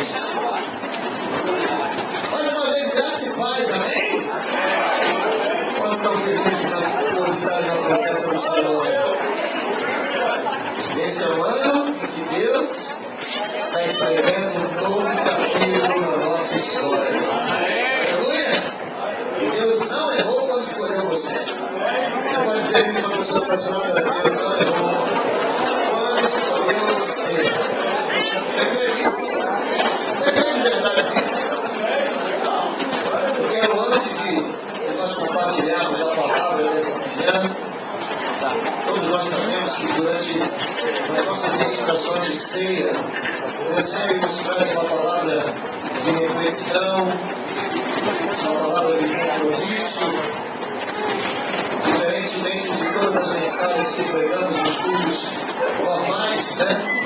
paz. Mais uma vez, graça e paz, amém? Quantos estão felizes por estar na presença do Senhor? Esse é o ano em que Deus está escrevendo um novo capítulo na nossa história. Aleluia! E Deus não errou quando escolheu você. Você pode dizer isso para a pessoa apaixonada, Deus não errou quando escolheu você. Você crê nisso? Você crê de verdade nisso? Eu quero, antes de nós compartilharmos a palavra dessa manhã, todos nós sabemos que durante as nossas meditações de ceia, Deus sempre nos traz uma palavra de reflexão, uma palavra de compromisso, diferentemente de todas as mensagens que pregamos nos cultos normais, né?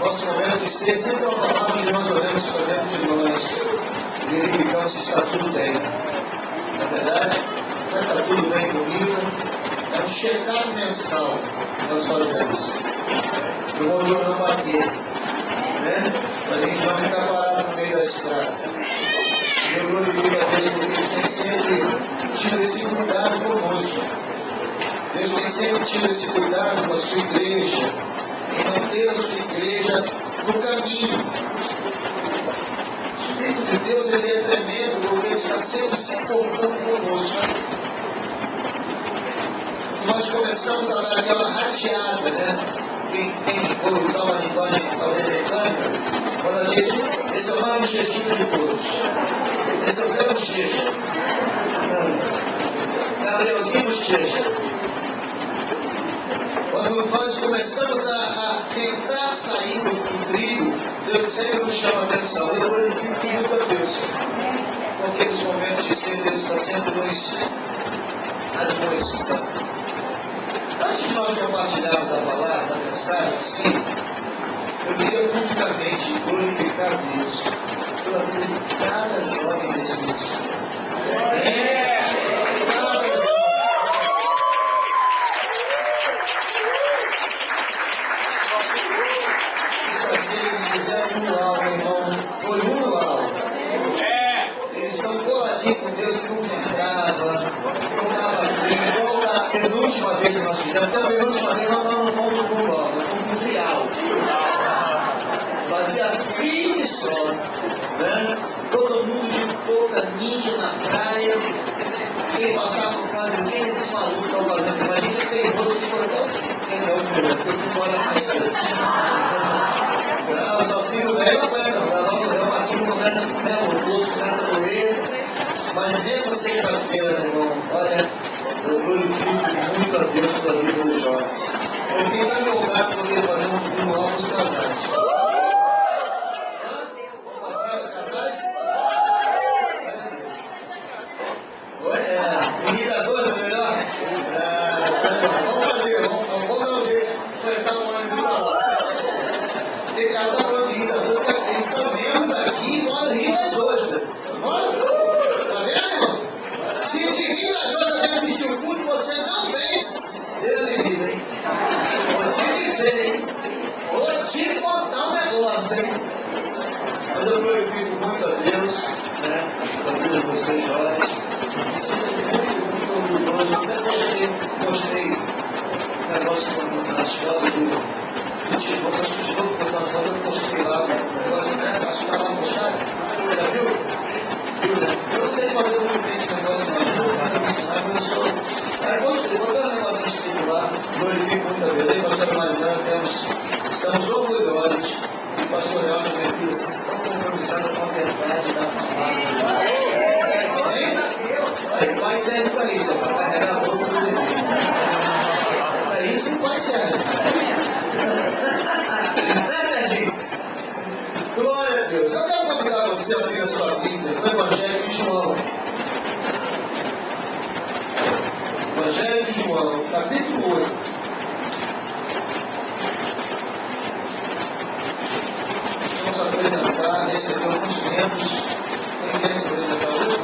Nosso momento de ceia é sempre uma palavra que nós olhamos para dentro de nós e verificamos se está tudo bem. Na verdade, está tudo bem comigo. É um check-up mensal que nós fazemos. Para o motor não bater, né? Para a gente não ficar parado no meio da estrada. E eu glorifico a Deus porque Ele tem sempre tido esse cuidado conosco. Deus tem sempre tido esse cuidado com a sua igreja, em manter a sua igreja no caminho. O Espírito de Deus ele é tremendo porque Ele está sempre se importando conosco. Nós começamos a dar aquela rateada, né? Quem for usar uma linguagem talvez mecânica, quando a gente, esse é o mais bochechinho de todos. Esse é o Zé Bochecha. Gabrielzinho Bochecha. Quando nós começamos a tentar sair do trilho, Deus sempre nos chama a atenção. Eu glorifico muito a Deus. Porque nos momentos de ser, Deus está sempre nos admoestando. Antes de nós compartilharmos a palavra, a mensagem, sim, eu queria publicamente glorificar a Deus pela vida de cada jovem desse ministério. Cada jovem. Eles fizeram um luau, meu irmão. Foi um luau. Eles estão coladinhos com Deus que não ficava, não estava frio, igual da penúltima vez que nós fizemos. Então, a penúltima vez nós não fomos com o luau, nós fomos com o frial. Fazia frio e sol, né? Todo mundo de touca ninja na praia. Quem passava por casa, quem esses malucos estão fazendo? Mas a gente tem rosto de cordão. Quem é o melhor? Porque eu fui embora mais cedo. Não, o salsinho velho não aguenta, não. O patinho começa a comer, o rosto começa a doer. Mas nessa sexta-feira, meu irmão, olha, eu glorifico muito a Deus pela vida dos jovens. Eu fiquei tão empolgado por poder fazer um luau para os casais. Meninas hoje é melhor? Vamos fazer, vamos dar um jeito de completar um ano para lá. Tem cara da falando de Ritas hoje, eles são membros aqui e moram em Ritas hoje. Mora? Tá vendo, irmão? Se de Ritas hoje alguém assistir o culto, você não vem. Deus me livre, hein? Vou te dizer, hein? Vou te contar um negócio, hein? Mas eu glorifico muito a Deus, né? A vida de vocês jovens. Muito orgulhoso. Até postei um negócio nas fotos do futebol, mas o futebol que eu foto, eu postei lá um negócio, né? Acho que estava postado. Já viu? Eu não sei fazer muito bem esse negócio, mas eu me ensinar, mas eu sou. Aí postei, botei um negócio escrito lá, glorifico muito a Deus. Aí, pastor Marizano, estamos orgulhosos de pastorear uma juventude assim, tão compromissada com a verdade da palavra. Aí, pai serve para isso, é para carregar a bolsa do bebê. É para isso que o pai serve. Né, Serginho? Glória a Deus. Eu quero convidar você a abrir a sua Bíblia no Evangelho de João. Evangelho de João, capítulo 8. Vamos apresentar, receber alguns membros. Quem quer se apresentar hoje?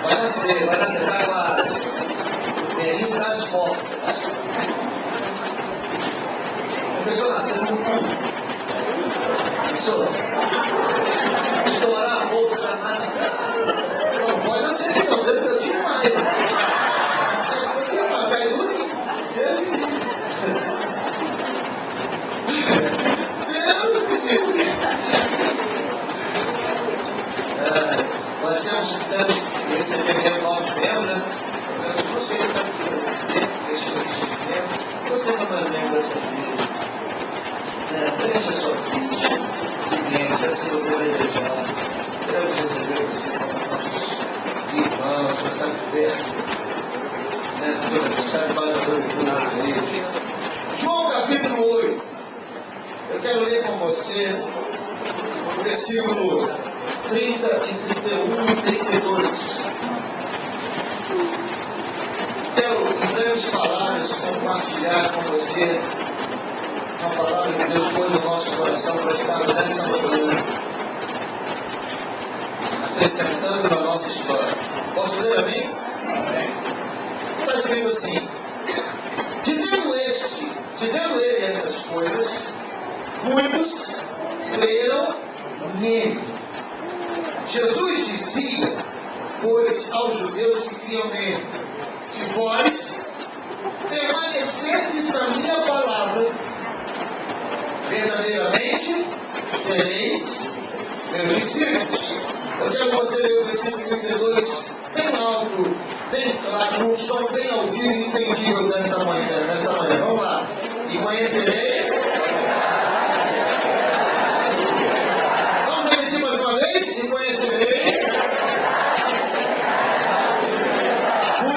Vai nascer, está quase. Feliz nas portas. A pessoa nasceu no mundo. Professor, estourar a bolsa da massa. Não pode acender, não. Eu tinha mais. Eu tinha mais. Vai dormir. Nós temos que receber novos membros, né? Se você está aqui se você não é membro dessa igreja, preencha a sua ficha de membro, se assim você desejar. Queremos receber você como nossos irmãos, para estar perto, estar debaixo da cobertura da igreja. João capítulo 8. Eu quero ler com você o versículo 30 e 31 e 32. Quero, em breves palavras, compartilhar com você uma palavra que Deus pôs no nosso coração para estarmos nessa manhã, acrescentando na nossa história. Posso ler, amém? Está escrito assim: dizendo ele essas coisas, muitos creram nele. Jesus dizia, pois, aos judeus que criam nele: se vós permanecerdes na minha palavra, verdadeiramente sereis meus discípulos. Eu quero que você ler o versículo 32 bem alto, bem claro, num som bem audível e entendível nesta manhã. Vamos lá. E conhecereis. Vamos repetir mais uma vez. E conhecereis.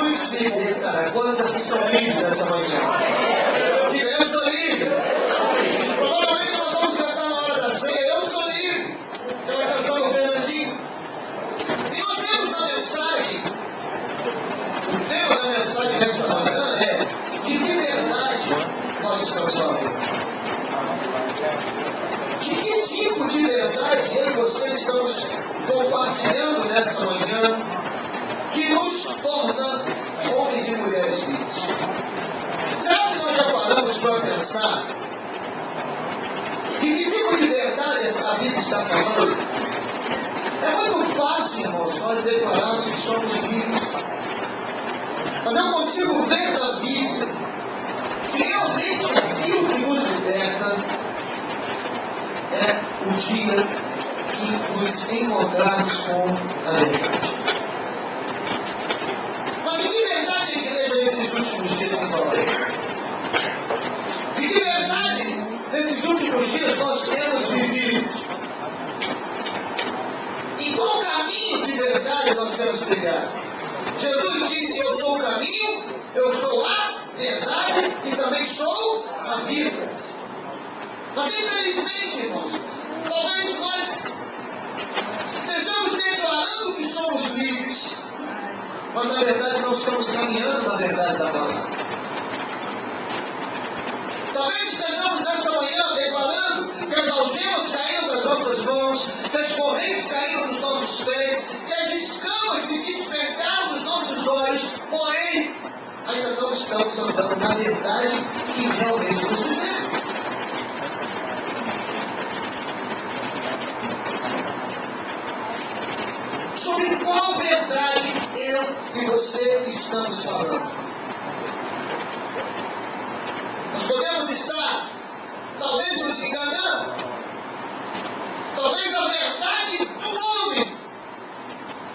Os libertará. Quantos aqui são livres nessa manhã? Diga, eu sou livre. Provavelmente nós vamos cantar na hora da ceia. Eu sou livre. Aquela canção do Fernandinho. E nós temos na mensagem, o tema da mensagem desta manhã é: de que verdade nós estamos falando? De que tipo de verdade eu e você estamos compartilhando nessa manhã que nos torna homens e mulheres livres? Será que nós já paramos para pensar de que tipo de verdade a Bíblia está falando? É muito fácil, irmãos, nós declararmos que somos livres. Mas eu consigo ver na Bíblia que realmente aquilo que nos liberta é o dia que nos encontrarmos com a verdade. Mas de que verdade a igreja nesses últimos dias tem falado? De que verdade nesses últimos dias nós temos vivido? Em qual caminho de verdade nós temos trilhado? Jesus disse: eu sou o caminho, eu sou a verdade e também sou a vida. Mas infelizmente, irmãos, talvez nós estejamos declarando que somos livres, mas na verdade não estamos caminhando na verdade da palavra. Talvez estejamos nessa manhã declarando que as algemas caíram das nossas mãos, que as correntes caíram dos nossos pés, que as escamas se despegaram dos nossos olhos, porém, ainda não estamos andando na verdade que realmente nos liberta. Sobre qual verdade eu e você estamos falando? Nós podemos estar, talvez, nos enganando. Talvez a verdade do homem,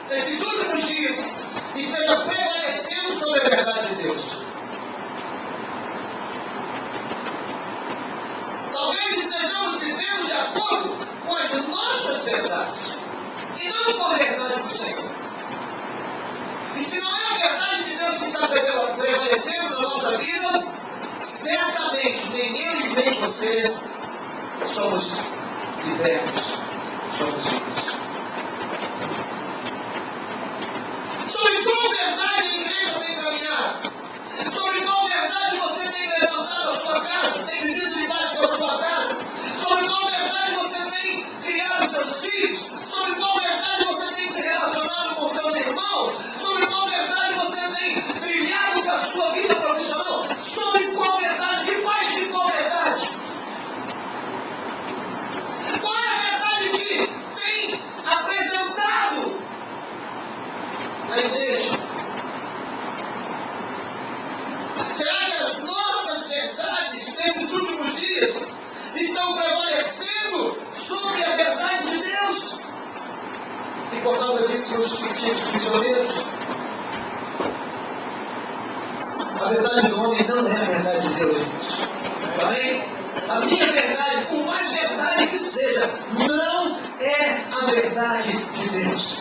nesses últimos dias, esteja prevalecendo sobre a verdade de Deus. Talvez estejamos vivendo de acordo com as nossas verdades, e não com a verdade do Senhor. E se não é a verdade de Deus que está prevalecendo na nossa vida, certamente nem eu e nem você somos libertos, somos livres. Sobre qual verdade a igreja tem caminhado? Sobre qual verdade você tem levantado a sua casa, tem vivido debaixo da sua casa? Sobre qual verdade você tem criado seus filhos? Sobre qual verdade você tem se relacionado com seus irmãos? Sobre qual verdade você tem trilhado com a sua vida profissional? Sobre qual verdade? Debaixo de qual verdade? Qual é a por causa disso nos sentimos prisioneiros. A verdade do homem não é a verdade de Deus, irmãos. Amém? A minha verdade, por mais verdade que seja, não é a verdade de Deus.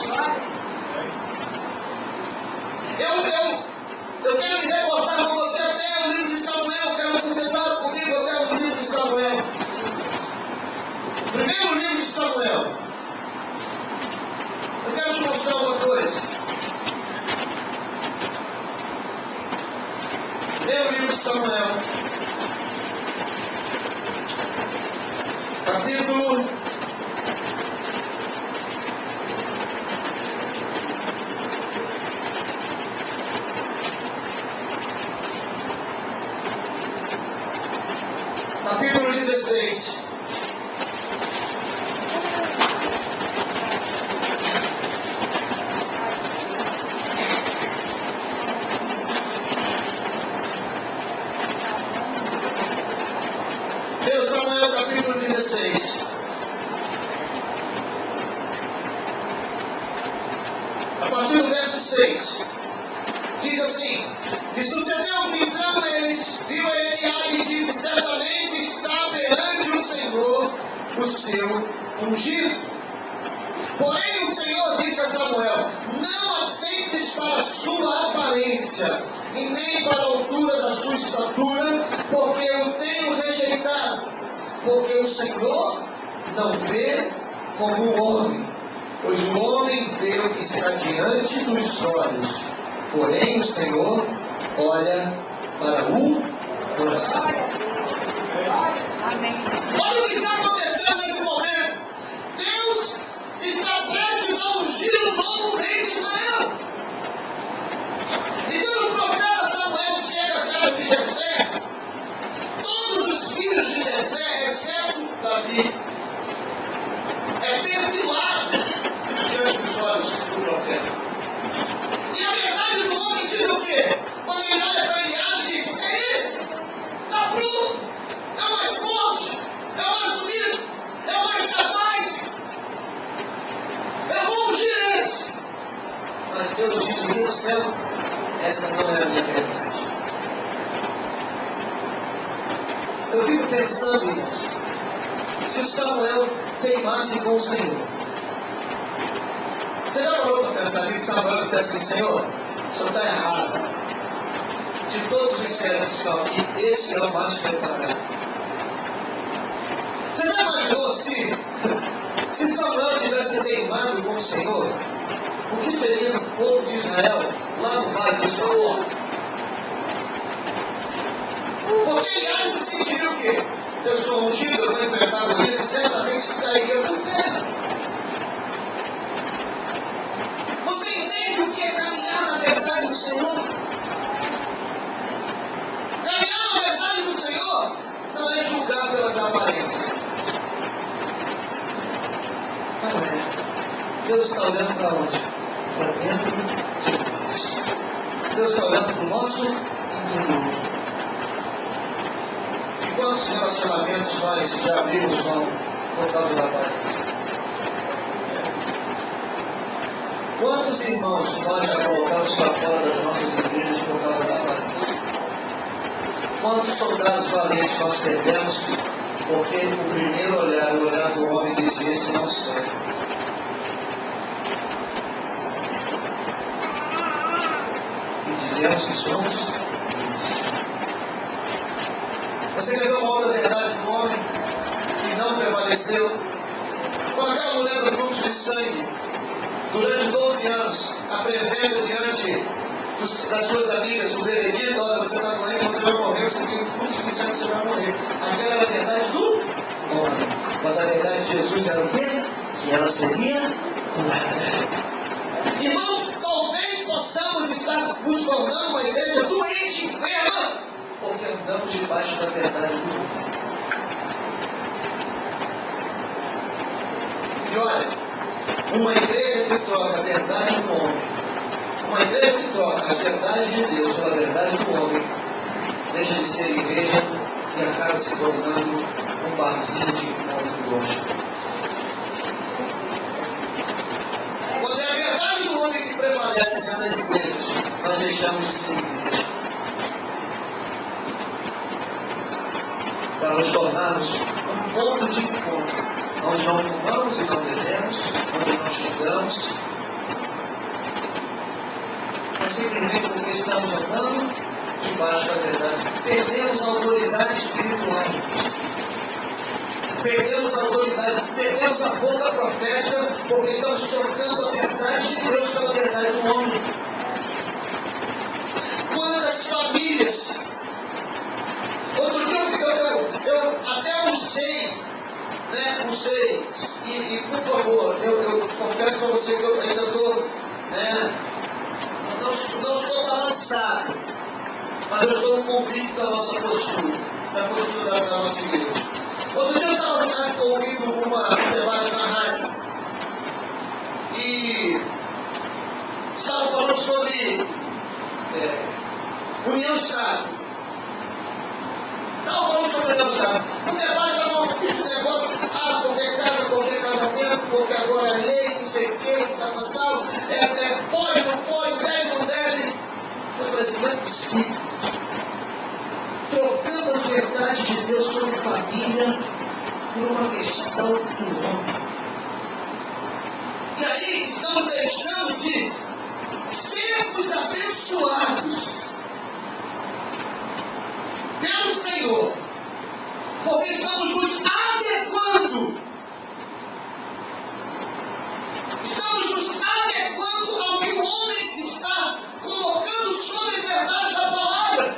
Eu quero me reportar com você até o livro de Samuel. Quero que você fale comigo até o livro de Samuel. Primeiro livro de Samuel. Eu quero te mostrar uma coisa. Primeiro livro de Samuel. Capítulo 16. Deus, Samuel, capítulo 16. A partir do verso 6. Diz assim: e sucedeu que então eles viu Eliabe e disse: certamente está perante o Senhor o seu ungido. Porém o Senhor disse a Samuel: não atentes para a sua aparência, e nem para a altura da sua estatura, porque eu tenho rejeitado. Porque o Senhor não vê como o homem, pois o homem vê o que está diante dos olhos, porém o Senhor olha para o coração. Amém. Olha o que está acontecendo nesse momento. Deus está prestes a ungir o novo rei de Israel. E quando o profeta Samuel chega à casa de Jessé, todos os filhos de Jessé, exceto Davi, é perfilado diante dos olhos do profeta. E a verdade do homem diz o quê? Quando ele olha para Eliabe e diz: é esse, está pronto, é o mais forte, é o mais bonito, é o mais capaz, eu vou ungir esse. Mas Deus diz: meu Deus do céu, essa não é a minha verdade. Eu fico pensando, irmãos, se Samuel teimasse com o Senhor. Você já parou para pensar nisso? Samuel disse assim: Senhor, o senhor está errado. De todos os servos que estão aqui, esse é o mais preparado. Você já imaginou se Samuel tivesse teimado com o Senhor, o que seria do povo de Israel lá no vale de Saul? Porque Eliabe se sentiria o quê? Eu sou ungido, eu vou enfrentar Golias e certamente cairia por terra. Você entende o que é caminhar na verdade do Senhor? Caminhar na verdade do Senhor não é julgar pelas aparências. Não é. Deus está olhando para onde? Para dentro de nós. Deus está olhando para o nosso interior. E quantos relacionamentos nós já abrimos mão por causa da aparência? Quantos irmãos nós já colocamos para fora das nossas igrejas por causa da aparência? Quantos soldados valentes nós perdemos porque o primeiro olhar, o olhar do homem, disse: esse não serve. E dizemos que somos livres. Você quer ver uma outra verdade do homem que não prevaleceu? Com aquela mulher do fluxo de sangue, durante 12 anos, apresenta diante das suas amigas o veredito: olha, você está doente, você vai morrer, você tem tudo que sangue, você vai morrer. Aquela era a verdade do homem. Mas a verdade de Jesus era o quê? Que ela seria curada. Irmãos, talvez possamos estar nos tornando uma igreja doente, enferma, porque andamos debaixo da verdade do homem. E olha, uma igreja que troca a verdade do homem, uma igreja que troca a verdade de Deus pela verdade do homem, deixa de ser igreja e acaba se tornando um barzinho de encontro gosto. Quando acontece dentro das igrejas. Nós deixamos de ser igreja. Para nos tornarmos um ponto de encontro, onde não fumamos e não bebemos, onde não julgamos, mas simplesmente porque estamos andando debaixo da verdade. Perdemos a autoridade espiritual. Perdemos a autoridade, perdemos a boca profética, porque estamos trocando a verdade de Deus pela verdade do homem. Quantas famílias? Outro dia eu até almocei, né? Almocei. E por favor, eu confesso para você que eu ainda estou, né? Não estou balançado, mas eu estou convicto da nossa postura, da postura da nossa igreja. Outro dia eu estava ouvindo uma debate na rádio e estava falando sobre união estável. Estava falando sobre união estável. O debate estava um negócio, qualquer casa, qualquer casamento, porque agora é lei, não sei o que, tal, pode, não pode, deve, não deve. Eu falei assim, não é possível. Trocando as verdades de Deus sobre família por uma questão do homem. E aí estamos deixando de sermos abençoados pelo Senhor, porque estamos nos adequando. Estamos nos adequando ao que o homem está colocando sobre as verdades da palavra.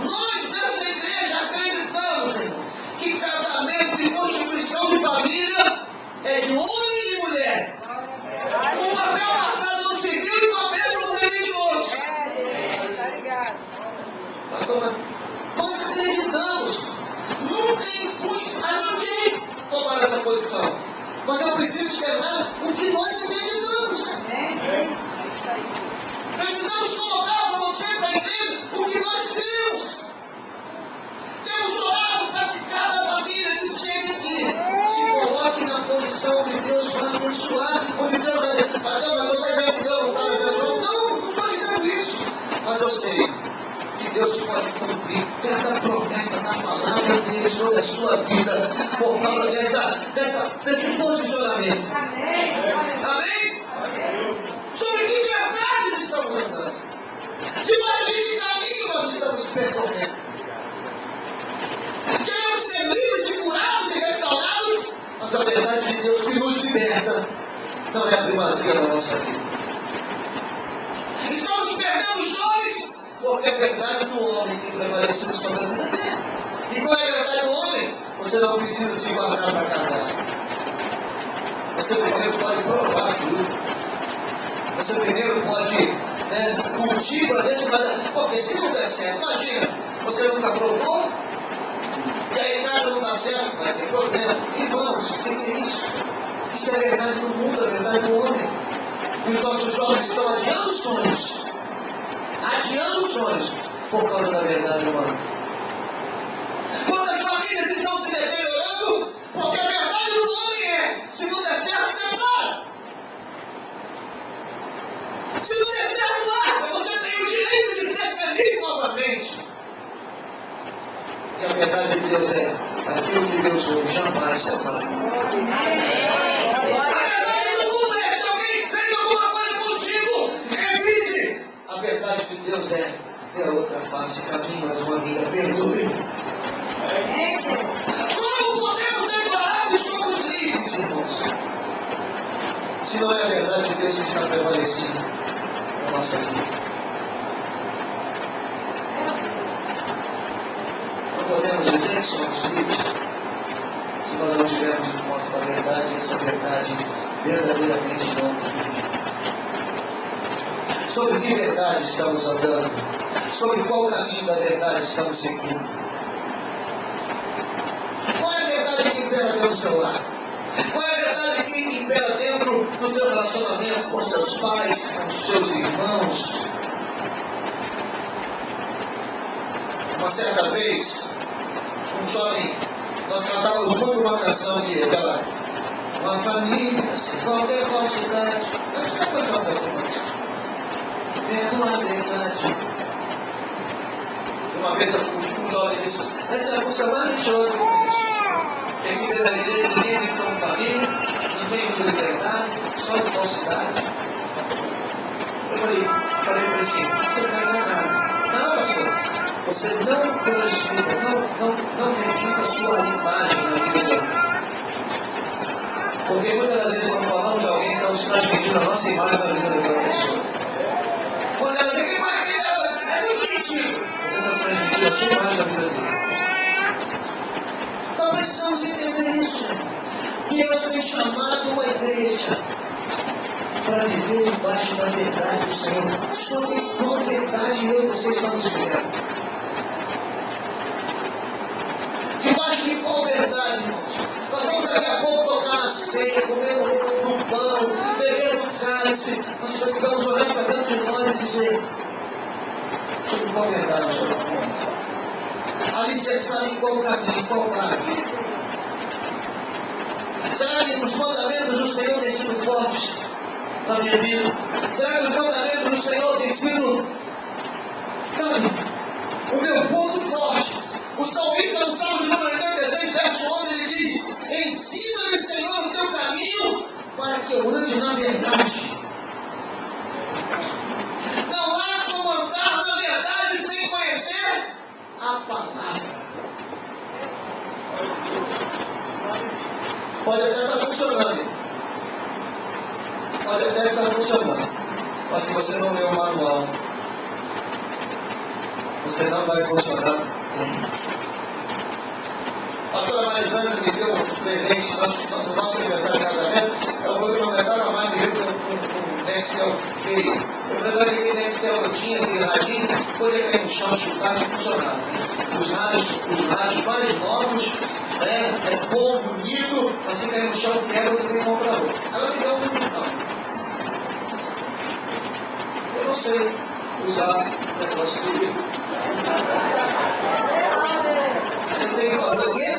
Nós nessa igreja acreditamos, irmão, que casamento e constituição de família é de homem e de mulher. O papel passado não seguiu e o papel não vem de hoje. Pastor, nós acreditamos. Nunca impus a ninguém tomar essa posição. Mas eu preciso externar o que nós acreditamos. Precisamos colocar para você, para a igreja, o que nós cremos. Temos orado para que cada família que chegue aqui se coloque na posição de Deus para abençoar. Onde Deus vai dizer, mas eu não estou dizendo que Deus não está me abençoando. Não estou dizendo isso. Mas eu sei que Deus pode cumprir cada promessa da palavra dele sobre a sua vida por causa desse posicionamento. Amém? Sobre que verdades estamos andando? Debaixo de que caminho nós estamos percorrendo? Queremos ser livres e curados e restaurados, mas a verdade de Deus que nos liberta não é a primazia da nossa vida. Estamos perdendo jovens porque a verdade do homem tem prevalecido sobre a vida dele. E qual é a verdade do homem? Você não precisa se guardar para casar. Você primeiro pode provar tudo. Você primeiro pode curtir para ver se vai dar. Porque se não der certo, imagina, você nunca provou, e aí em casa não dá certo, vai ter problema. Irmãos, o que é isso? Isso é a verdade do mundo, a verdade do homem. E os nossos jovens estão adiando sonhos. Adiando sonhos por causa da verdade humana. Quantas famílias estão se deteriorando porque a verdade do homem é: se não der certo, separa. Se não der certo, larga. Você tem o direito de ser feliz novamente. E a verdade de Deus é: aquilo que Deus ouve jamais separa. A verdade do mundo é: se alguém fez alguma coisa contigo, revise. A verdade de Deus é: dê a outra face, caminho, mas uma amiga, perdoe. Como podemos declarar que somos livres, irmãos? Se não é a verdade de Deus que está prevalecendo na nossa vida. Não podemos dizer que somos livres se nós não tivermos um ponto com a verdade e essa verdade verdadeiramente não nos livra. Sobre que verdade estamos andando? Sobre qual caminho da verdade estamos seguindo? Qual é a verdade que impera dentro do seu lar? Qual é a verdade que impera dentro do seu relacionamento com seus pais, com seus irmãos? Uma certa vez, um jovem, nós cantávamos muito uma canção que aquela uma família, sem qualquer falsidade. Mas o que foi falta de vendo a verdade. Uma vez um jovem disse, essa é a música mais mentirosa que existe. Que aqui dentro da igreja ninguém tem como família, não tem muita liberdade, só de falsidade. Eu falei para ele assim, você está enganado. Não, pastor. Você não transmita, não repita a sua imagem na vida de alguém. Porque muitas das vezes quando falamos de alguém, estamos transmitindo a nossa imagem na vida daquela pessoa. Quando ela diz que imagem é muito mentira, você está transmitindo a sua imagem na vida dele. Então precisamos entender isso. Deus tem chamado uma igreja para viver debaixo da verdade do Senhor. Sobre qual verdade eu e você estamos vivendo? Debaixo de qual verdade, irmãos? Nós vamos daqui a pouco tocar na ceia, comer no pão, beber no cálice. Nós precisamos olhar para dentro de nós e dizer sobre qual verdade nós estamos falando. Alicerçar em qual caminho, em qual base. Será que os mandamentos do Senhor têm sido fortes na minha vida? Será que os mandamentos do Senhor têm sido, sabe, o meu ponto forte? O salmista no Salmo de número 86, verso 11, ele diz: ensina-me, Senhor, o teu caminho, para que eu ande na verdade. Não há como andar na verdade sem conhecer a palavra. Pode até estar funcionando. Pode até estar funcionando. Mas se você não ler o manual, você não vai funcionar bem. A pastora Marisana me deu um presente no nosso aniversário de casamento. Ela falou que não levava mais de ver com um Nextel feio. Eu falei que aquele Nextel que eu tinha, aquele radinho, podia cair no chão, chutar e funcionar. Os rádios mais novos, é bom, bonito, mas se cair no chão, quebra, você tem que comprar outro. Ela me deu um bonitão. Eu não sei usar o negócio dele. Eu tenho que fazer o quê?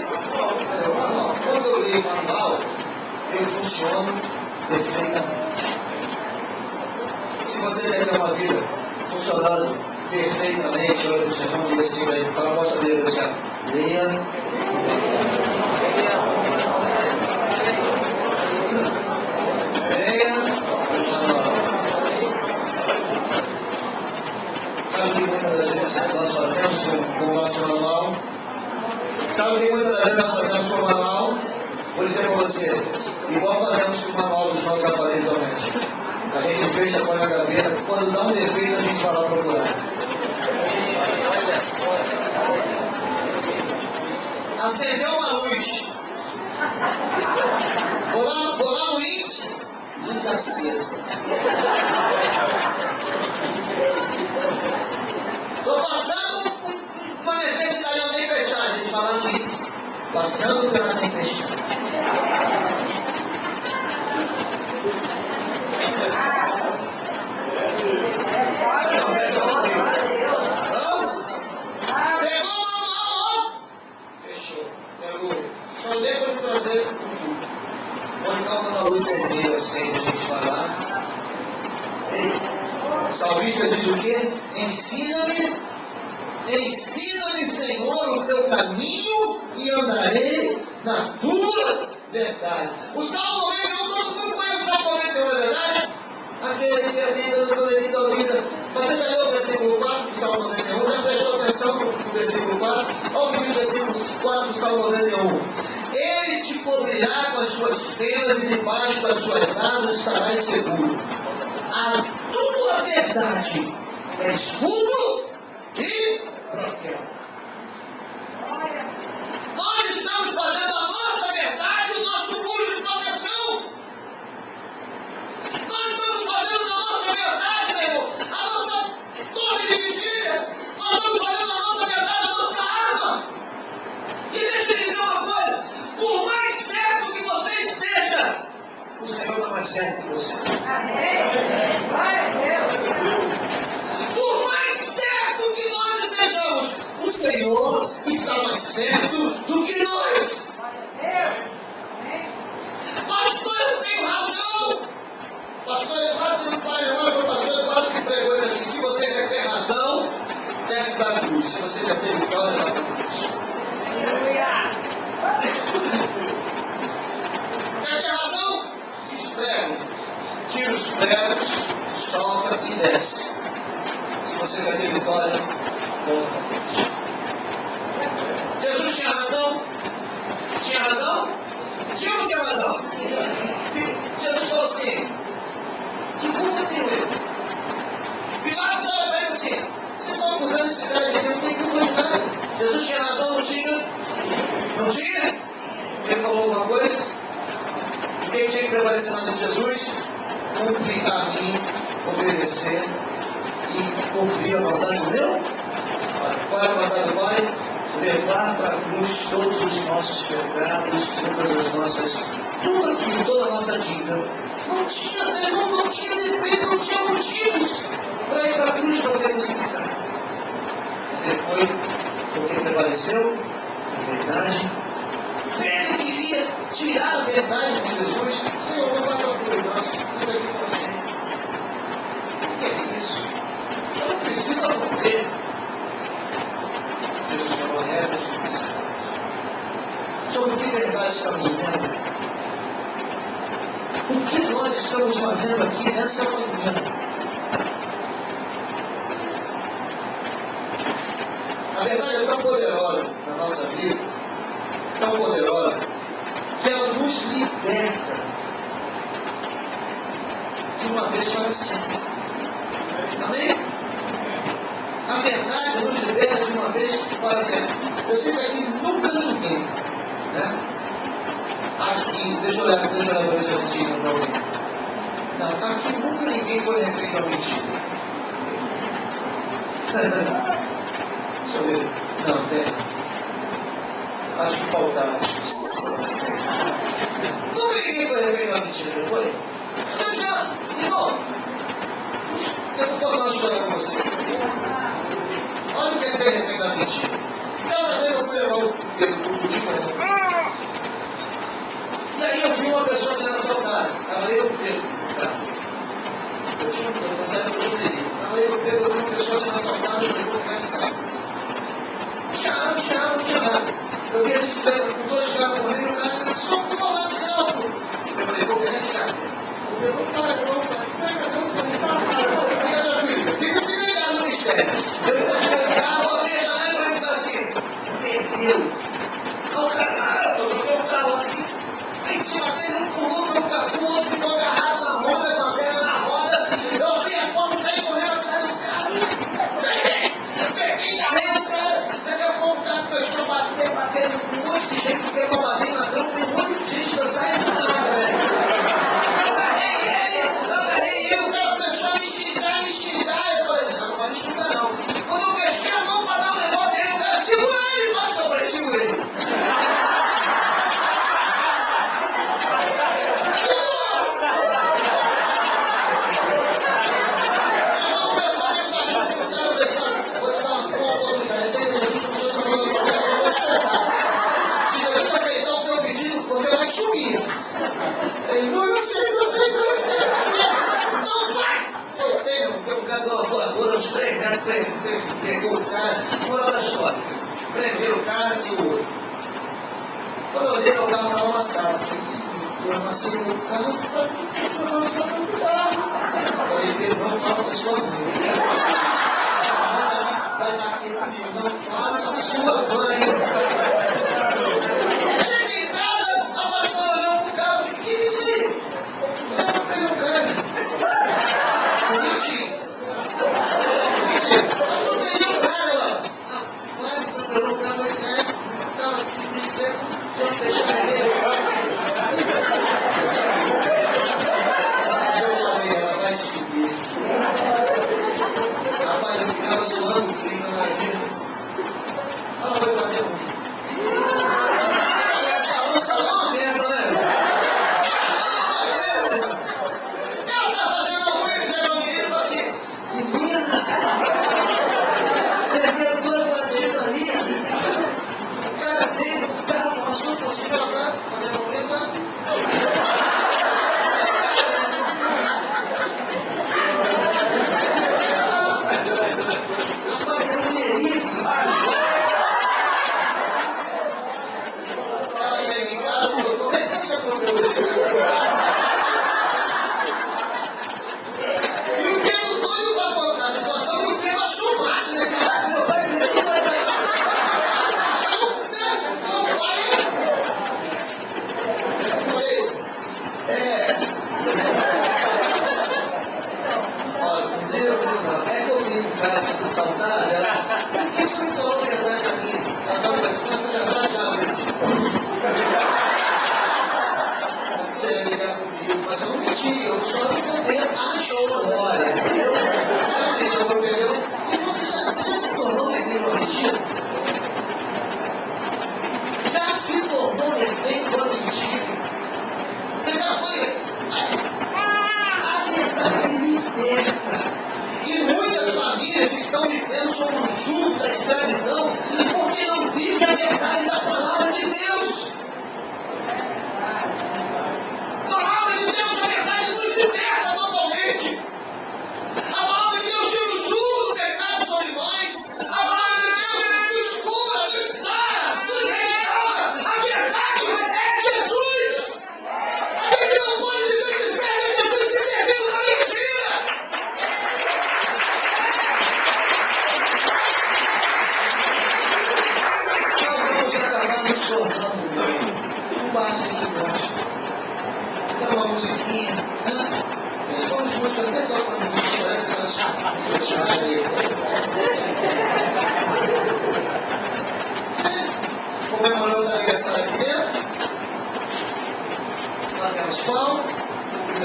Quando eu leio o manual, eu funciono perfeitamente. Se você quer ter uma vida funcionando perfeitamente, olha para o Senhor, diga assim, eu posso ler você. Leia. Leia o manual. Sabe o que muitas das vezes nós fazemos com o nosso manual? Sabe o que muitas das vezes nós fazemos com o manual? Vou dizer para você, igual fazemos com o manual dos nossos aparelhos domésticos. A gente fecha, põe na gaveta, quando dá um defeito a gente vai lá procurar. Acendeu uma luz. Vou lá no índice, luz acesa. Estou passando uma necessidade, uma tempestade. A gente fala no índice. Passando pela tempestade. Fechou. Pegou. Só depois de trazer ou então quando a luz vermelha acende, a gente vai lá. O salmista diz o quê? Ensina-me, Senhor, o teu caminho e andarei na tua verdade. O Salmo 91, todo mundo conhece o Salmo 91, não é verdade? Aquele que habita no da vida. Você já leu o versículo 4 do Salmo 91? Já prestou atenção no versículo 4? Olha o que diz o versículo 4 do Salmo 91. Ele te cobrirá com as suas penas e debaixo das suas asas estarás seguro. A tua verdade é escudo e broquel. Nós estamos fazendo a nossa verdade o nosso muro de proteção. Nós estamos fazendo a nossa verdade, meu irmão, a nossa torre de vigília. Nós estamos fazendo a nossa verdade a nossa arma. E deixa eu dizer uma coisa: por mais certo que você esteja, o Senhor está mais certo que você. Por mais certo que nós estejamos, o Senhor está mais certo do que nós. Nós Não tinha? Ele falou alguma coisa? E quem tinha que prevalecer na vida de Jesus? Cumprir a mim, obedecer e cumprir a vontade do meu? Qual é a vontade do Pai? Levar para a cruz todos os nossos pecados, todas as nossas, tudo aquilo, toda a nossa dívida. Não tinha, meu irmão, não tinha defeito, não tinha motivos para ir para a cruz fazer crucificar. Ele foi porque prevaleceu a verdade. Ele queria tirar a verdade de Jesus. Senhor, não vai para a cruz, não. Fica aqui com a gente. O que é isso? Você não precisa morrer. Jesus falou regra de crucificar. Sobre que verdade estamos vivendo? O que nós estamos fazendo aqui nessa manhã? A verdade é tão poderosa na nossa vida, tão poderosa, que ela nos liberta de uma vez para sempre. Amém? A verdade nos liberta de uma vez para sempre. Eu sei que aqui nunca ninguém, né? Aqui, deixa eu olhar para ver se eu consigo encontrar alguém. Não, aqui nunca ninguém foi refém a mentira. Deixa eu ver. Não, tem. Acho que faltava. Nunca ninguém foi refém a mentira, não foi? Já, irmão, eu vou contar uma história para você. Olha o que é ser refém da mentira. Certa vez eu fui levar o culto de manhã. E aí eu vi uma pessoa sendo assaltada. Estava eu no Pedro, no carro. Eu tinha um tempo, mas era que eu teria. Estava eu no Pedro, eu vi uma pessoa sendo assaltada, eu falei, vou pegar esse carro. Não tinha nada. Eu vi a bicicleta com 2 carros correndo e o cara disse, socorro, assalto. Eu falei, vou pegar esse carro. Eu falei, não para, fica tranquilo, fica ligado no mistério. Eu peguei o carro, abri a janela e falei para assim, perdeu. Ao caralho, eu joguei o carro assim. Em cima dele, um pulou pelo capô, o outro ficou agarrado na roda, com a perna na roda. Eu abri a porta e saí correndo atrás do carro. Peguei, arrei o cara. Daqui a pouco o cara começou a bater um monte de gente, porque para bater na cama tem um monte de gente que não sai por nada, velho. Agarrei ele, o cara começou a me xingar. Eu falei assim, não vai me xingar não. Quando eu mexi a mão para dar um negócio dele, o cara segura ele, pastor, eu falei, segura ele. Pegou o cara, moral da história. Prenderam o cara e o outro. Quando eu olhei, o carro estava amassado. Eu amassei o carro, para mim, eu amassado o carro. Eu falei, ele não fala para a sua mãe. Vai bater comigo, não fala para a sua mãe. Cheguei em casa, a pastora olhou para o carro e disse, o que é isso aí? Eu peguei o cara. Mentira. Rapaz, eu ficava zoando o clima na vida. Ela vai fazer ruim. Salão é uma benção, né? Ela tá fazendo ruim, já não me lembro assim. Menina! Perderam toda a partida ali. O cara veio, o carro passou por cima agora, fazendo ruim, tá? Rapaz, é mulherismo. Ela chega em casa e falou, como é que você comprou esse carro? E o Pedro doido para contar a situação, e o Pedro achou o máximo, né? Caraca, meu pai precisa vai pra isso. Meu pai. Olha, primeiro, é que eu vi o cara sendo assaltado, por que você não falou a verdade pra mim? Ela estava pensando que eu já sabe,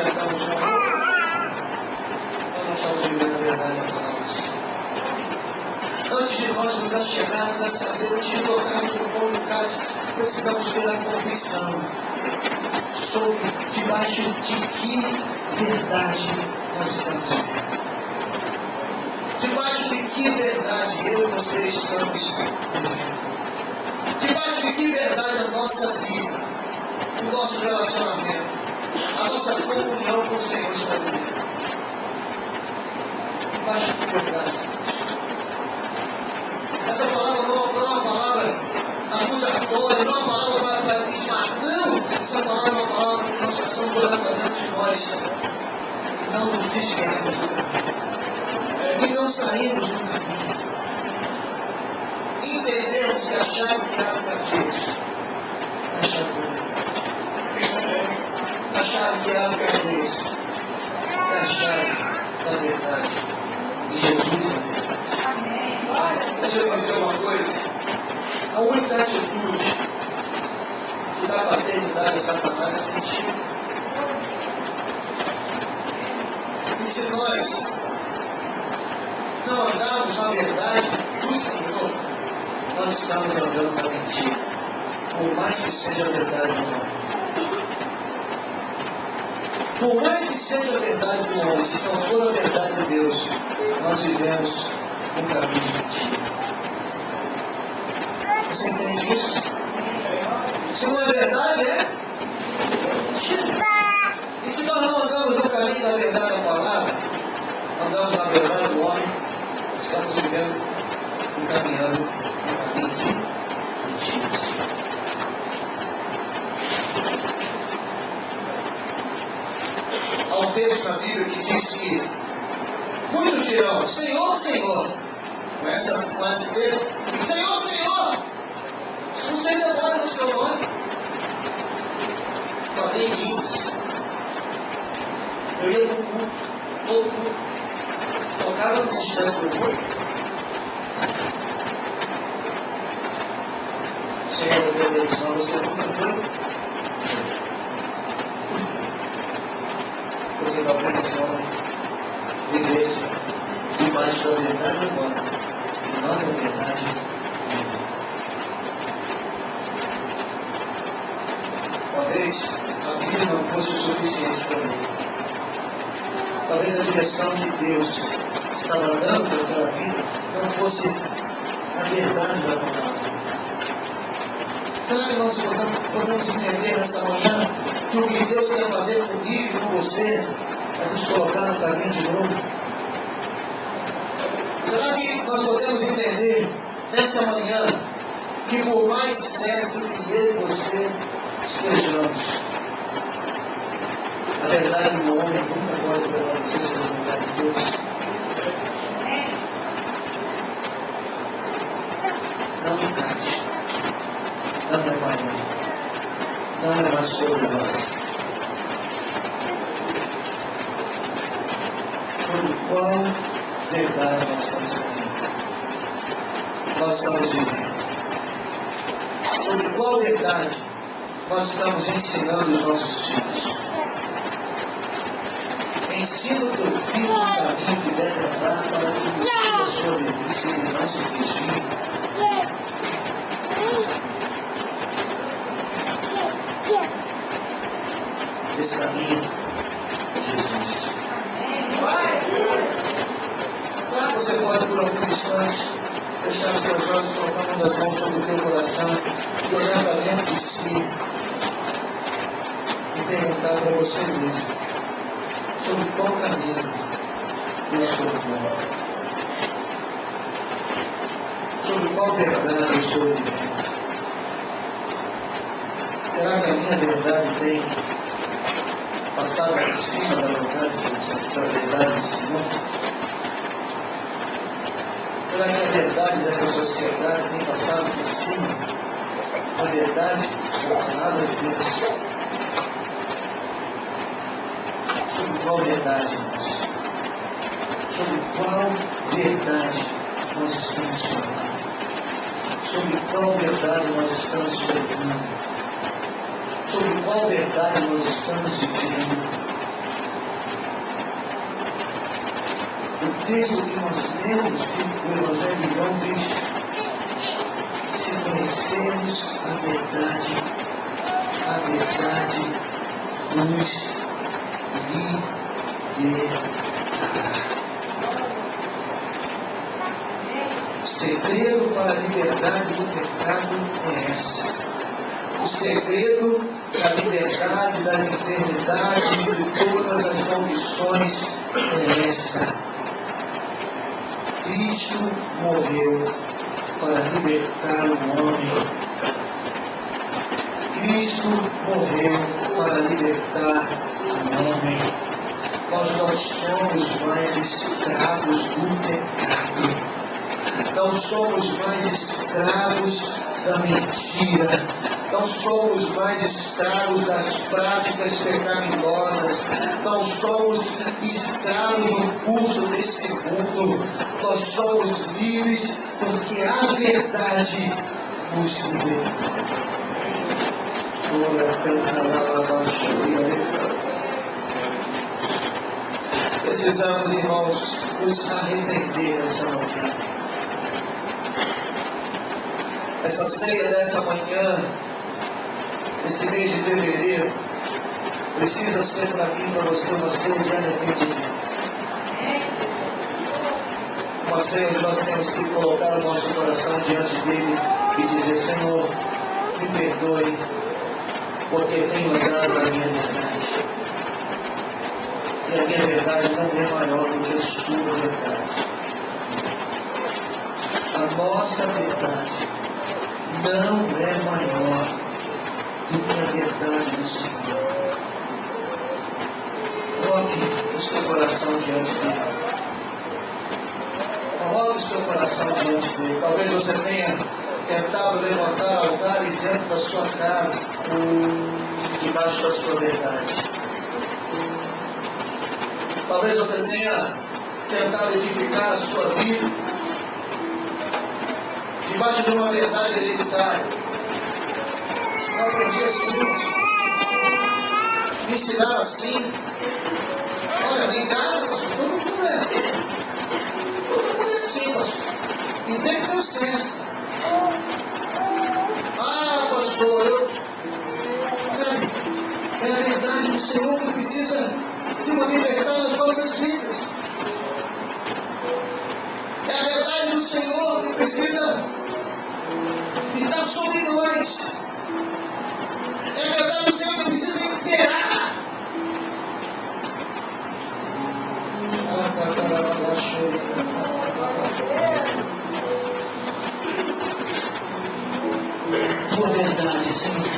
experimentamos um ao outro, nós não estamos vivendo a verdade da palavra do Senhor. Antes de nós nos achegarmos a saber, antes de tocarmos no pão do cálice, precisamos ter a convicção sobre debaixo de que verdade nós estamos vivendo. Debaixo de que verdade eu e você estamos vivendo. Debaixo de que verdade a nossa vida, o nosso relacionamento, a nossa comunhão com o Senhor está vivendo. Debaixo de que verdade. Essa palavra não é uma palavra acusatória, não é uma palavra para desmar, não. Essa palavra é uma palavra que nós precisamos olhar para dentro de nós e não nos desviarmos do caminho. E não sairmos do caminho. Entendemos que a chave que abre para Deus é a chave da verdade. A chave que abre para Deus é a chave da verdade. E Jesus é a verdade. Deixa eu dizer uma coisa. A única atitude que dá paternidade a Satanás é mentir. E se nós não andarmos na verdade do Senhor, nós estamos andando na mentira. Por mais que seja a verdade do homem. Por mais que seja a verdade do homem, se não for a verdade de Deus, nós vivemos um caminho de mentira. Você entende isso? Se não é verdade, é mentira. E se nós não andamos no caminho da verdade da palavra, andamos na verdade do homem, estamos vivendo e caminhando no caminho de mentiras. Há um texto na Bíblia que diz que muitos dirão, Senhor, Senhor. Conhece esse texto? Senhor, Senhor. Não sei demora no seu nome. Falei em línguas. Eu ia para o culto, todo culto. Tocava no distante do culto. Senhor, eu dizia para eles, mas você nunca foi? Por quê? Porque talvez esse homem vivesse debaixo da verdade humana e não da verdade divina. Talvez a Bíblia não fosse o suficiente para ele. Talvez a direção que Deus estava dando para aquela vida não fosse a verdade da palavra. Será que nós podemos entender nessa manhã que o que Deus quer fazer comigo e com você é nos colocar no caminho de novo? Será que nós podemos entender nessa manhã que por mais certo que eu e você estejamos, a verdade do homem nunca pode prevalecer sobre a verdade de Deus? Não encaixe. Não é maior. Não é mais poderosa. Sobre qual verdade nós estamos vivendo? Nós estamos vivendo. Sobre qual verdade nós estamos ensinando os nossos filhos? Ensina o teu filho no caminho que deve andar para que no dia da sua velhice ele não se desvie. Esse caminho é Jesus. Será que você pode, por alguns instantes, fechar os teus olhos, colocar uma das mãos sobre o teu coração e olhar para dentro de si e perguntar para você mesmo sobre qual caminho eu estou andando? Sobre qual verdade eu estou vivendo? Será que a minha verdade tem passado por cima da verdade do Senhor? Será que a verdade dessa sociedade tem passado por cima da verdade da palavra de Deus? Sobre qual verdade, irmãos? Sobre qual verdade nós estamos falando? Sobre qual verdade nós estamos pregando? Sobre qual verdade nós estamos vivendo? texto que nós lemos do Evangelho de João diz: se conhecermos a verdade nos libertará. O segredo para a liberdade do pecado é essa. O segredo da liberdade das enfermidades e de todas as maldições é esta. Cristo morreu para libertar o homem. Cristo morreu para libertar o homem. Nós não somos mais escravos do pecado. Não somos mais escravos da mentira. Não somos mais escravos das práticas pecaminosas. Não somos escravos do curso desse mundo. Nós somos livres porque a verdade nos liberta. Precisamos, irmãos, nos arrepender nessa manhã. Essa ceia dessa manhã, esse mês de fevereiro, precisa ser para mim e para você uma ceia de arrependimento. Uma ceia onde nós temos que colocar o nosso coração diante dele e dizer: Senhor, me perdoe, porque tenho andado na minha verdade. E a minha verdade não é maior do que a sua verdade. A nossa verdade não é maior do que a verdade do Senhor. Coloque o seu coração diante dele. Coloque o seu coração diante dele. Talvez você tenha tentado levantar altares dentro da sua casa, debaixo da sua verdade. Talvez você tenha tentado edificar a sua vida debaixo de uma verdade hereditária. Eu aprendi assim, me ensinaram assim. Olha, lá em casa, pastor, todo mundo é assim, pastor. E tem que deu certo. Ah, pastor, sabe, é a verdade do Senhor que precisa se manifestar nas nossas vidas. É a verdade do Senhor que precisa estar sobre nós. É a verdade do Senhor que precisa imperar. Tua verdade, Senhor.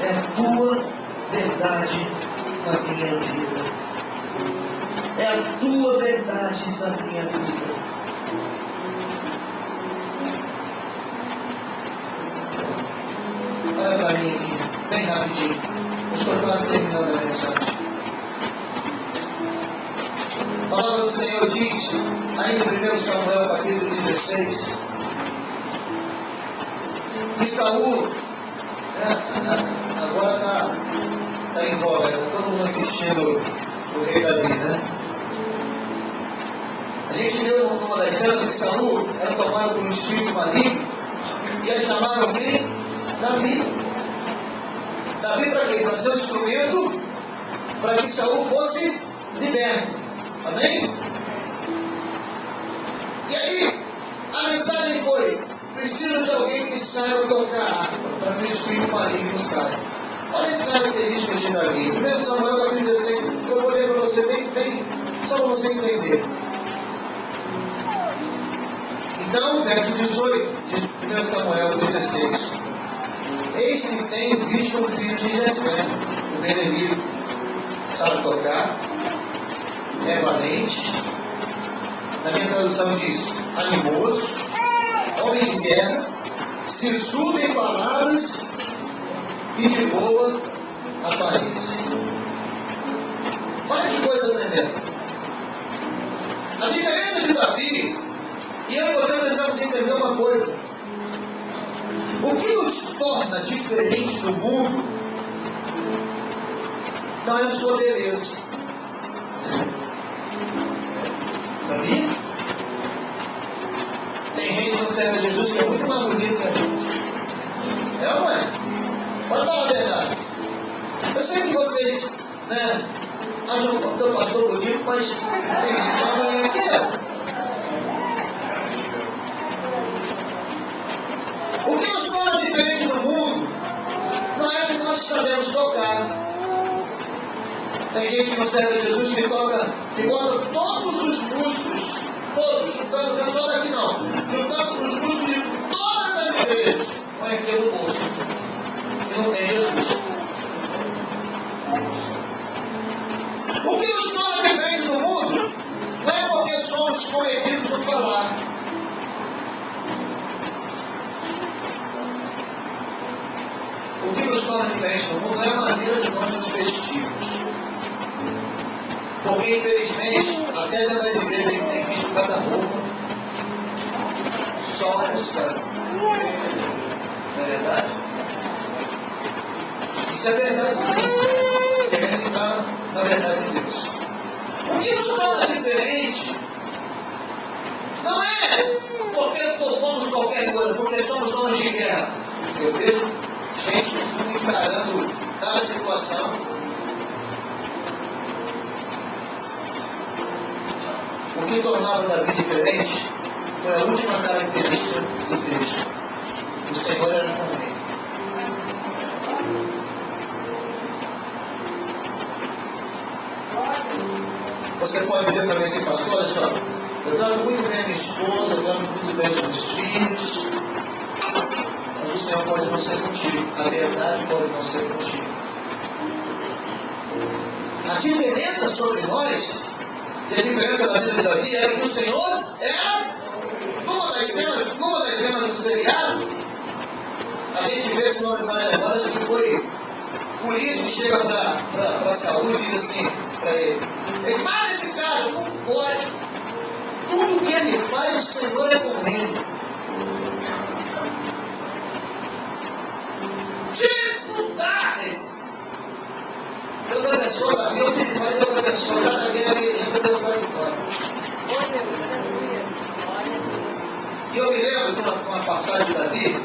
É a tua verdade na minha vida. É a tua verdade na minha vida. Olha para mim aqui, bem rapidinho. Eu estou quase terminando a mensagem. A palavra do Senhor diz, ainda em 1 Samuel capítulo 16, que Saul, agora está em voga, está todo mundo assistindo o rei Davi, né? A gente viu numa das cenas que Saul era tomado por um espírito maligno e eles chamaram quem? Davi. Davi para quê? Para ser um instrumento para que Saul fosse liberto. Amém? E aí, a mensagem foi: precisa de alguém que saiba tocar harpa para que o espírito maligno saia. Olha as características de Davi. 1 Samuel capítulo 16, eu vou ler para você bem, só para você entender. Então, verso 18 de 1 Samuel 16. Eis que tenho visto um filho de Jessé, o benemito, sabe tocar, é valente. Na minha tradução diz: animoso, homem de guerra, sisudo em palavras e de boa aparência. Olha que coisa tremenda. A diferença de Davi, e eu e você precisamos entender uma coisa: o que nos torna diferente do mundo não é a sua beleza. Sabia? Tem gente que não serve a Jesus que é muito mais bonito que a gente. É ou não é? Pode falar a verdade. Eu sei que vocês, né, acham o teu pastor bonito, mas tem gente que amanhã que é. O que nos torna diferente do mundo não é que nós sabemos tocar. Tem gente que não serve a Jesus que toca, que bota todos os músculos, todos, juntando, não é só daqui não, juntando os músculos de todas as igrejas, põe aqui no bolso, que não tem Jesus. O que nos torna diferentes do mundo não é porque somos cometidos no falar. O que nos torna diferentes do mundo é a maneira de nós nos vestimos. Porque, infelizmente, até dentro das igrejas a gente tem visto cada roupa só no sangue. Não é verdade? Isso é verdade. Queremos entrar na verdade de Deus. O que nos torna diferente não é porque topamos qualquer coisa, porque somos homens de guerra. Eu vejo gente encarando cada situação. O que tornava Davi diferente foi a última característica do texto. O Senhor era com ele. Você pode dizer para mim assim, pastor, olha só, eu trato muito bem a minha esposa, eu trato muito bem os meus filhos, mas o Senhor pode não ser contigo. A verdade pode não ser contigo. A diferença sobre nós, e a diferença da vida de Davi, era que o Senhor era, numa das cenas do seriado, a gente vê esse nome na memória, que foi por isso que chega para Saúl e diz assim para ele, mata esse cara, não pode. Tudo que ele faz, o Senhor é com ele. Não dá, rei. Deus abençoe Davi, onde ele vai, Deus abençoe. Cada guerra guerreira, Deus vai vitória. E eu me lembro de uma passagem de Davi,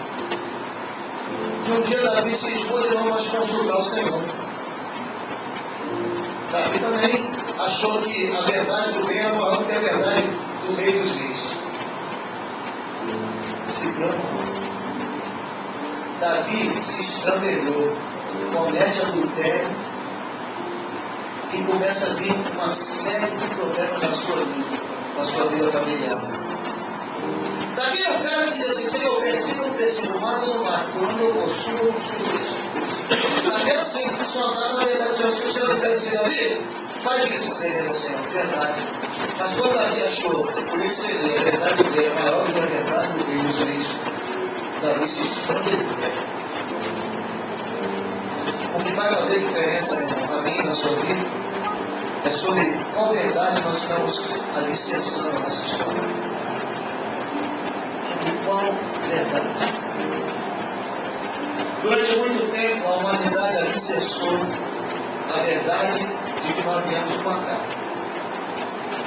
que um dia Davi se expôs e não mais consultar o Senhor. Davi também achou que a verdade do rei é maior do que a verdade do rei dos reis. Se enganou. Davi se estrambelhou, comete adultério e começa a ter uma série de problemas na sua vida familiar. Davi é o cara que diz assim, Senhor, eu preciso, mata ou não mata, por onde eu vou, subo ou não subo isso. Davi é assim, só dá na verdade, se o Senhor disser assim, Davi, faz isso, beleza, Senhor, verdade. Mas quando Davi achou, por isso você vê, a verdade dele é maior do que a verdade do rei dos reis, Davi se estrambelhou. O que vai fazer diferença, irmão, a mim na sua vida, é sobre qual verdade nós estamos alicerçando a nossa história. Sobre qual verdade. Durante muito tempo, a humanidade alicerçou a verdade de que nós viemos do macaco.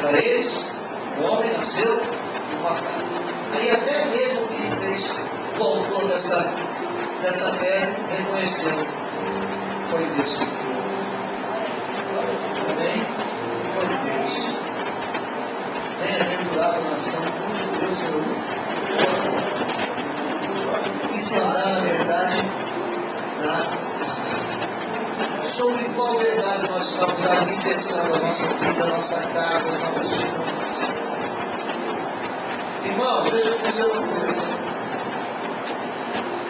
Para eles, o homem nasceu do macaco. Aí até mesmo quem fez o autor dessa tese reconheceu. Foi Deus que criou. Também foi Deus. Bem-aventurada a nação cujo Deus é o e se andar na verdade da palavra. Sobre qual verdade nós estamos alicerçando a nossa vida, a nossa casa, as nossas finanças. Irmão, deixa eu dizer uma coisa.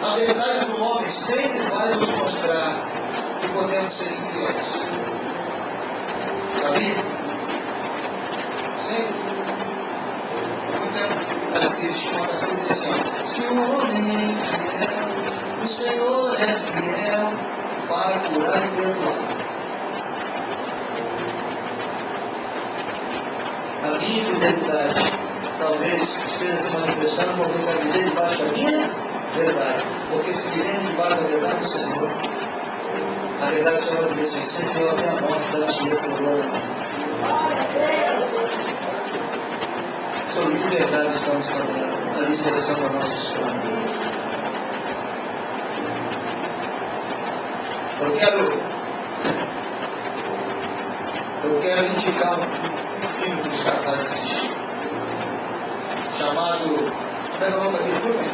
A verdade do homem sempre vai nos mostrar que podemos ser infiéis. Sabia? Sempre. Existe uma canção que diz assim, se o homem é fiel, o Senhor é fiel para curar e perdoar. A minha fidelidade talvez esteja se manifestando porque eu caminhei debaixo da minha verdade. Porque se viremos debaixo da verdade do Senhor, a verdade do Senhor diz assim, Senhor, a minha morte da tia por glória a Deus. sobre que verdade estamos trabalhando, a lição da nossa história. Eu quero indicar um filme para os casais assistir, chamado, como é o nome daquele filme?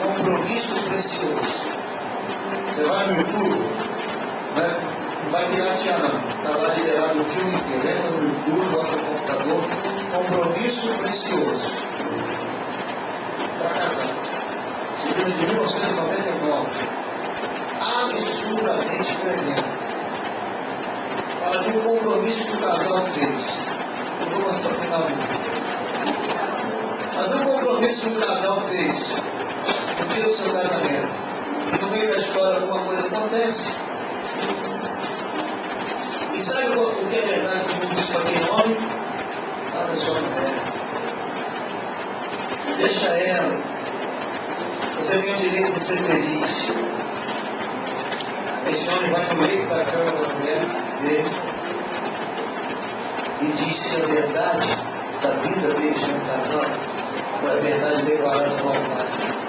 Compromisso Precioso. Você vai no YouTube, não vai piratear não, está lá liberado o filme inteiro, entra no YouTube, bota no computador, Compromisso Precioso, para casais. Esse filme é de 1999, absurdamente tremendo. Fala de um compromisso que o casal fez. Eu vou mostrar o final do vídeo. Mas um compromisso que o casal fez no dia do seu casamento, e no meio da história alguma coisa acontece. E sabe o que é verdade que me diz para quem homem? Fala da sua mulher. Deixa ela. Você tem o direito de ser feliz. Esse homem vai no meio da cama da mulher dele e diz que a verdade da vida deles como casal foi a verdade declarada no altar.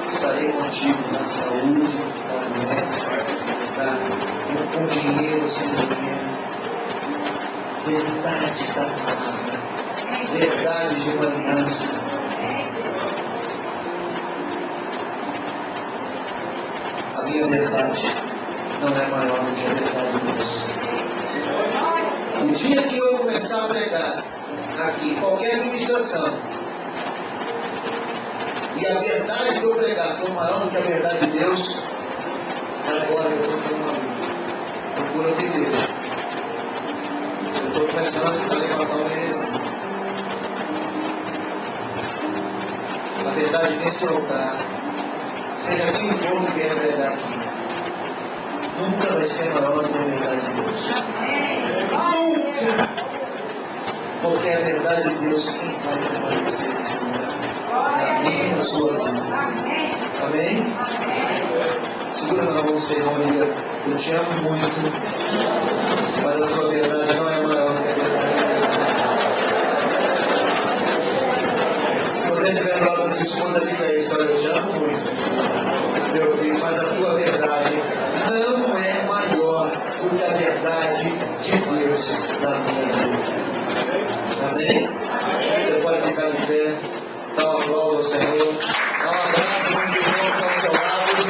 Estarei contigo na saúde, na doença, com dinheiro, sem dinheiro. Verdades da palavra, verdades de uma aliança. A minha verdade não é maior do que a verdade de Deus. O dia que eu começar a pregar aqui qualquer ministração e a verdade que eu pregar for maior do que a verdade de Deus, agora eu estou com uma luta. Procura de Deus. Eu estou começando a levantar uma heresia. A verdade nesse altar, seja quem for que vier pregar aqui, nunca vai ser maior do que a verdade de Deus. Nunca! Porque a verdade de Deus, quem vai prevalecer nesse lugar? Na minha e na sua vida. Amém? Segura na mão do Senhor e diga: eu te amo muito, mas a sua verdade não é maior do que a verdade de Deus. Se você estiver do lado da sua esposa, diga isso: olha, eu te amo muito, meu filho, mas a tua verdade não é maior do que a verdade de Deus na minha vida. Amém? Você pode ficar de pé, dar um aplauso ao Senhor, dar um abraço no Senhor que está ao seu lado,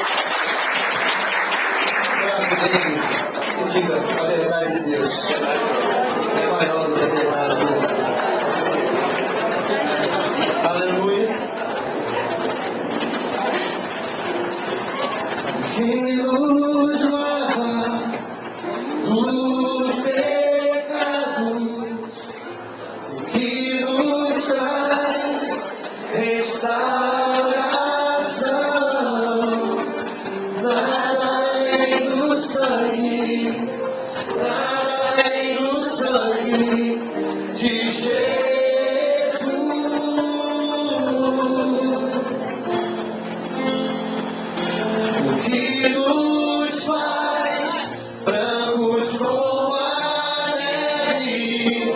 um abraço dele e diga: a verdade de Deus é maior do que a verdade do mundo. Aleluia. Que nos lava dos pecados, que nos traz restauração, nada além do sangue, nada além do sangue de Jesus. Que nos faz brancos como a neve,